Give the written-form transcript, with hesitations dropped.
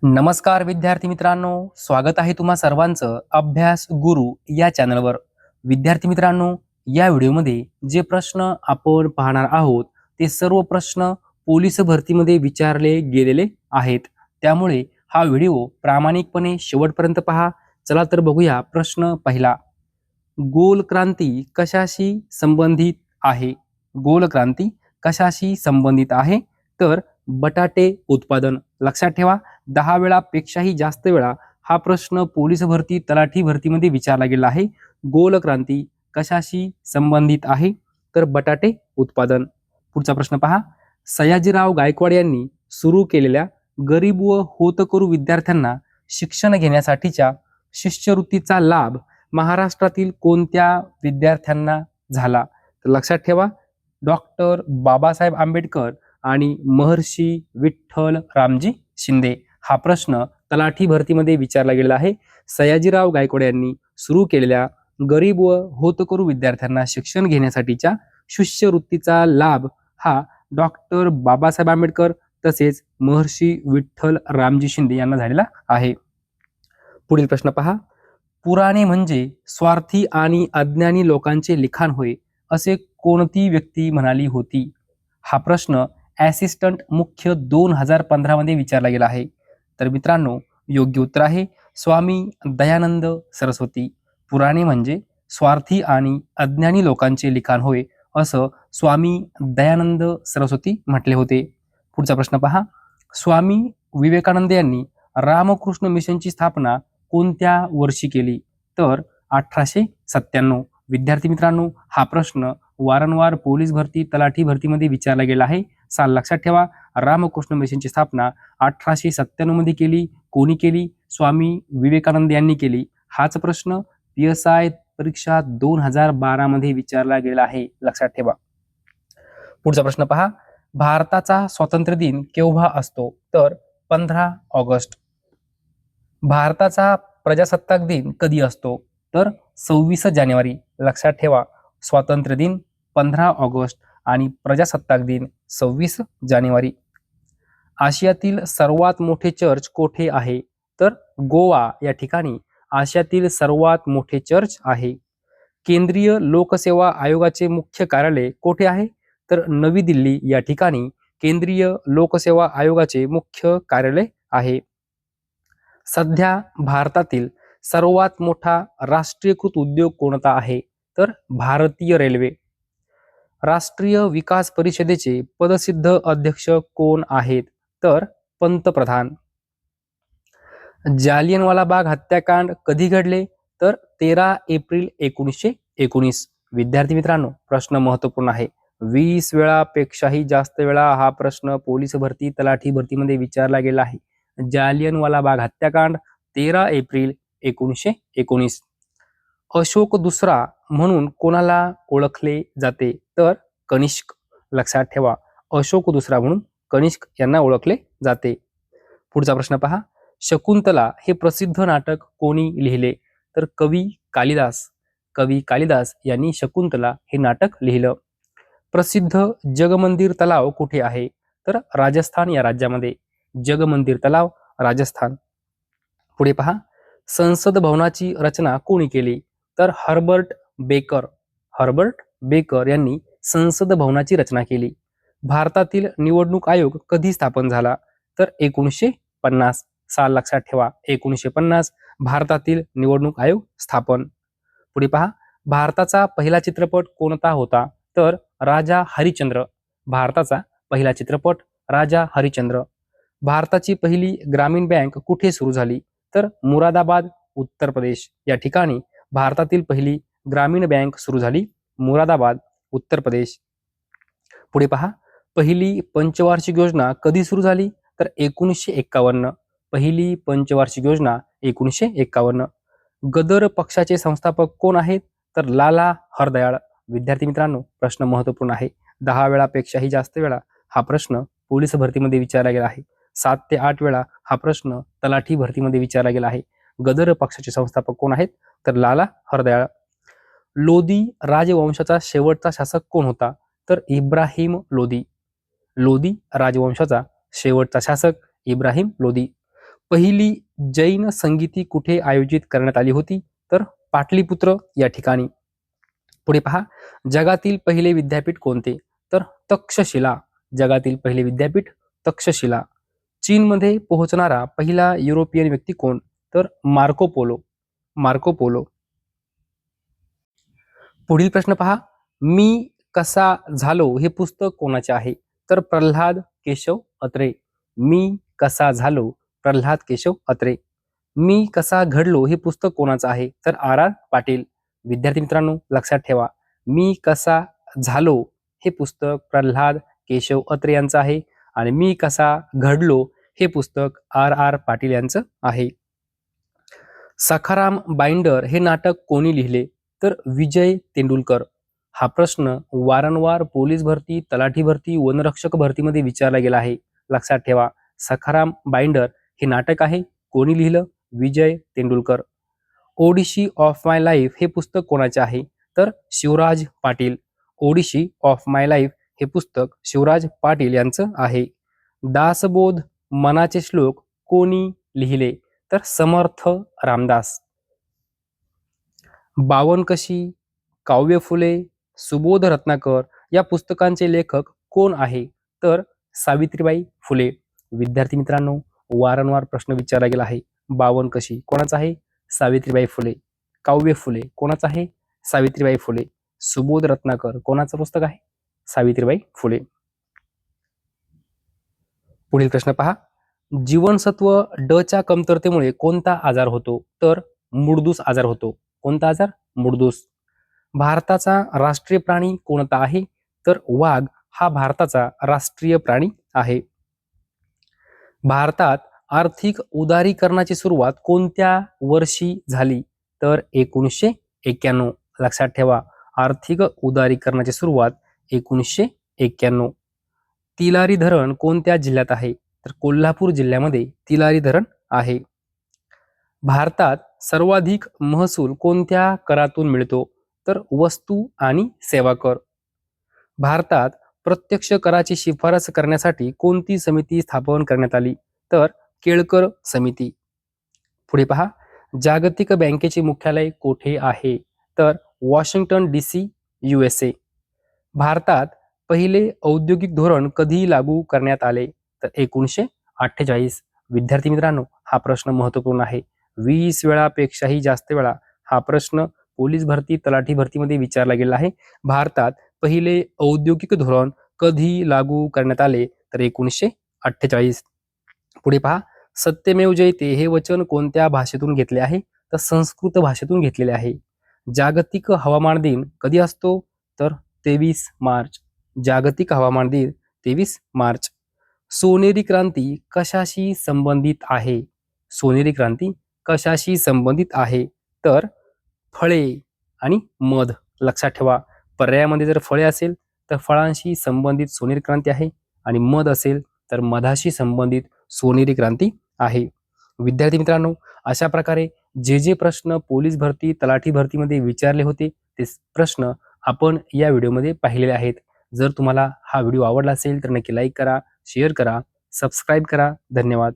नमस्कार विद्यार्थी मित्रांनो, स्वागत आहे तुम्हा सर्वांचं अभ्यास गुरु या चॅनलवर. विद्यार्थी मित्रांनो, या व्हिडिओमध्ये जे प्रश्न आपण पाहणार आहोत ते सर्व प्रश्न पोलीस भरतीमध्ये विचारले गेलेले आहेत. त्यामुळे हा व्हिडिओ प्रामाणिकपणे शेवटपर्यंत पहा. चला तर बघूया प्रश्न पहिला. गोल क्रांती कशाशी संबंधित आहे? गोल क्रांती कशाशी संबंधित आहे? तर बटाटे उत्पादन. लक्षात ठेवा, 10 वेळापेक्षाही जास्त वेळा हा प्रश्न पोलीस भरती, तलाठी भरतीमध्ये विचारला गेला आहे. गोल क्रांती कशाशी संबंधित आहे? तर बटाटे उत्पादन. पुढचा प्रश्न पहा. सयाजीराव गायकवाड यांनी सुरू केलेल्या गरीब व होतकरू विद्यार्थ्यांना शिक्षण घेण्यासाठीच्या शिष्यवृत्तीचा लाभ महाराष्ट्रातील कोणत्या विद्यार्थ्यांना झाला? तर लक्षात ठेवा, डॉक्टर बाबासाहेब आंबेडकर आणि महर्षी विठ्ठल रामजी शिंदे. हा प्रश्न तलाठी भरतीमध्ये विचारला गेला आहे. सयाजीराव गायकवाड यांनी सुरू केलेल्या गरीब व होतकरू विद्यार्थ्यांना शिक्षण घेण्यासाठीच्या शिष्यवृत्तीचा लाभ हा डॉक्टर बाबासाहेब आंबेडकर तसेच महर्षी विठ्ठल रामजी शिंदे यांना झालेला आहे. पुढील प्रश्न पहा. पुराणे म्हणजे स्वार्थी आणि अज्ञानी लोकांचे लिखाण होय असे कोणती व्यक्ती म्हणाली होती? हा प्रश्न असिस्टंट मुख्य 2015 मध्ये विचारला गेला आहे. तर मित्रांनो, योग्य उत्तर आहे स्वामी दयानंद सरस्वती. पुराणे म्हणजे स्वार्थी आणि अज्ञानी लोकांचे लिखाण होय असं स्वामी दयानंद सरस्वती म्हटले होते. पुढचा प्रश्न पहा. स्वामी विवेकानंद यांनी रामकृष्ण मिशनची स्थापना कोणत्या वर्षी केली? तर 1897. विद्यार्थी मित्रांनो, हा प्रश्न वारंवार पोलीस भरती, तलाठी भरतीमध्ये विचारला गेला आहे. साल लक्षात ठेवा. रामकृष्ण मिशनची स्थापना 1897 मध्ये केली. कोणी केली? स्वामी विवेकानंद यांनी केली. हाच प्रश्न PSI परीक्षा 2012 मध्ये विचारला गेला आहे. लक्षात ठेवा. पुढचा प्रश्न पहा. भारताचा स्वातंत्र्य दिन केव्हा असतो? तर 15 ऑगस्ट. भारताचा प्रजासत्ताक दिन कधी असतो? तर 26 जानेवारी. लक्षात ठेवा, स्वातंत्र्य दिन 15 ऑगस्ट आणि प्रजासत्ताक दिन 26 जानेवारी. आशियातील सर्वात मोठे चर्च कोठे आहे? तर गोवा या ठिकाणी आशियातील सर्वात मोठे चर्च आहे. केंद्रीय लोकसेवा आयोगाचे मुख्य कार्यालय कोठे आहे? तर नवी दिल्ली या ठिकाणी केंद्रीय लोकसेवा आयोगाचे मुख्य कार्यालय आहे. सध्या भारतातील सर्वात मोठा राष्ट्रीयकृत उद्योग कोणता आहे? तर भारतीय रेल्वे. राष्ट्रीय विकास परिषदेचे पदसिद्ध अध्यक्ष कोण आहेत? तर पंतप्रधान. जालियनवाला बाग हत्याकांड कधी घडले? तर 13 एप्रिल 1919. विद्यार्थी मित्रांनो, प्रश्न महत्वपूर्ण आहे. 20 वेळापेक्षाही जास्त वेळा हा प्रश्न पोलीस भरती, तलाठी भरतीमध्ये विचारला गेला आहे. जालियनवाला बाग हत्याकांड 13 एप्रिल 1919. अशोक दुसरा म्हणून कोणाला ओळखले जाते? तर कनिष्क. लक्षात ठेवा, अशोक दुसरा म्हणून कनिष्क यांना ओळखले जाते. पुढचा प्रश्न पहा. शकुंतला हे प्रसिद्ध नाटक कोणी लिहिले? तर कवी कालिदास. कवी कालिदास यांनी शकुंतला हे नाटक लिहिलं. प्रसिद्ध जगमंदिर तलाव कुठे आहे? तर राजस्थान या राज्यामध्ये. जगमंदिर तलाव, राजस्थान. पुढे पहा. संसद भवनाची रचना कोणी केली? तर हर्बर्ट बेकर. हर्बर्ट बेकर यांनी संसद भवनाची रचना केली. भारतातील निवडणूक आयोग कधी स्थापन झाला? तर 1950. साल लक्षात ठेवा, 1950 भारतातील निवडणूक आयोग स्थापन. पुढे पहा. भारताचा पहिला चित्रपट कोणता होता? तर राजा हरिश्चंद्र. भारताचा पहिला चित्रपट राजा हरिश्चंद्र. भारताची पहिली ग्रामीण बँक कुठे सुरू झाली? तर मुरादाबाद, उत्तर प्रदेश या ठिकाणी भारतातील पहिली ग्रामीण बँक सुरू झाली. मुरादाबाद, उत्तर प्रदेश. पुढे पहा. पहिली पंचवार्षिक योजना कधी सुरू झाली? तर 1951. पहिली पंचवार्षिक योजना 1951. गदर पक्षाचे संस्थापक कोण आहेत? तर लाला हरदयाळ. विद्यार्थी मित्रांनो, प्रश्न महत्वपूर्ण आहे. 10 वेळापेक्षाही जास्त वेळा हा प्रश्न पोलीस भरतीमध्ये विचारला गेला आहे. 7 ते 8 वेळा हा प्रश्न तलाठी भरतीमध्ये विचारला गेला आहे. गदर पक्षाचे संस्थापक कोण आहेत? तर लाला हरदयाळ. लोधी राजवंशाचा शेवटचा शासक कोण होता? तर इब्राहिम लोधी. लोधी राजवंशाचा शेवटचा शासक इब्राहिम लोधी. पहिली जैन संगीती कुठे आयोजित करण्यात आली होती? तर पाटलीपुत्र या ठिकाणी. पुढे पहा, जगातील पहिले विद्यापीठ कोणते? तर तक्षशिला. जगातील पहिले विद्यापीठ तक्षशिला. चीनमध्ये पोहोचणारा पहिला युरोपियन व्यक्ती कोण? तर मार्को पोलो. Marco Polo. पुढील प्रश्न पहा, मी कसा झालो हे पुस्तक कोणाचे आहे? तर प्रल्हाद केशव अत्रे. मी कसा झालो, प्रल्हाद केशव अत्रे. मी कसा घडलो हे पुस्तक कोणाचं आहे? तर आर आर पाटील. विद्यार्थी मित्रांनो लक्षात ठेवा, मी कसा झालो हे पुस्तक प्रल्हाद केशव अत्रे यांचं आहे आणि मी कसा घडलो हे पुस्तक आर आर पाटील यांचं आहे. सखाराम बाइंडर हे नाटक कोणी लिहिले? तर विजय तेंडुलकर. हा प्रश्न वारंवार पोलीस भरती, तलाठी भरती, वनरक्षक भरतीमध्ये विचारला गेला आहे. लक्षात ठेवा, सखाराम बाइंडर हे नाटक आहे. कोणी लिहिलं? Vijay Tendulkar. Odyssey of my life हे पुस्तक कोणाचे आहे? तर Shivraj Patil. Odyssey of my life हे पुस्तक शिवराज पाटील यांचं आहे. दासबोध मनाचे श्लोक कोणी लिहिले? तर समर्थ रामदास. बावनकशी, काव्य फुले, सुबोध रत्नाकर या पुस्तकांचे लेखक कोण आहे? तर सावित्रीबाई फुले. विद्यार्थी मित्रांनो वारंवार प्रश्न विचारला गेला आहे. बावनकशी कोणाचा आहे? सावित्रीबाई फुले. काव्य फुले कोणाचं आहे? सावित्रीबाई फुले. सुबोध रत्नाकर कोणाचं पुस्तक आहे? सावित्रीबाई फुले. पुढील प्रश्न पहा, जीवनसत्व ड च्या कमतरतेमुळे कोणता आजार होतो? तर मुडदूस आजार होतो. कोणता आजार? मुडदूस. भारताचा राष्ट्रीय प्राणी कोणता आहे? तर वाघ हा भारताचा राष्ट्रीय प्राणी आहे. भारतात आर्थिक उदारीकरणाची सुरुवात कोणत्या वर्षी झाली? तर 1991. लक्षात ठेवा, आर्थिक उदारीकरणाची सुरुवात 1991. तिलारी धरण कोणत्या जिल्ह्यात आहे? तर कोल्हापूर जिल्ह्यामध्ये तिलारी धरण आहे. भारतात सर्वाधिक महसूल कोणत्या करातून मिळतो? तर वस्तू आणि सेवा कर. भारतात प्रत्यक्ष कराची शिफारस करण्यासाठी कोणती समिती स्थापन करण्यात आली? तर केळकर समिती. पुढे पहा, जागतिक बँकेचे मुख्यालय कोठे आहे? तर वॉशिंग्टन DC USA. भारतात पहिले औद्योगिक धोरण कधी लागू करण्यात आले? तर 1948. विद्यार्थी मित्रांनो हा प्रश्न महत्वपूर्ण आहे. 20 वेळापेक्षाही जास्त वेळा हा प्रश्न पोलीस भरती, तलाठी भरतीमध्ये विचारला गेला आहे. भारतात पहिले औद्योगिक धोरण कधी लागू करण्यात आले? तर 1948. पुढे पहा, सत्यमेव जयते हे वचन कोणत्या भाषेतून घेतले आहे? तर संस्कृत भाषेतून घेतलेले आहे. जागतिक हवामान दिन कधी असतो? तर 23 मार्च. जागतिक हवामान दिन 23 मार्च. सोनेरी क्रांती कशाशी संबंधित आहे? सोनेरी क्रांती कशाशी संबंधित आहे? तर फळे आणि मध. लक्षात ठेवा, पर्यायामध्ये जर फळे असेल तर फळांशी संबंधित सोनेरी क्रांती आहे आणि मध असेल तर मधाशी संबंधित सोनेरी क्रांती आहे. विद्यार्थी मित्रांनो अशा प्रकारे जे प्रश्न पोलीस भरती, तलाठी भरतीमध्ये विचारले होते ते प्रश्न आपण या व्हिडिओमध्ये पाहिलेले आहेत. जर तुम्हाला हा व्हिडिओ आवडला असेल तर नक्की लाईक करा, शेअर करा, सबस्क्राईब करा. धन्यवाद.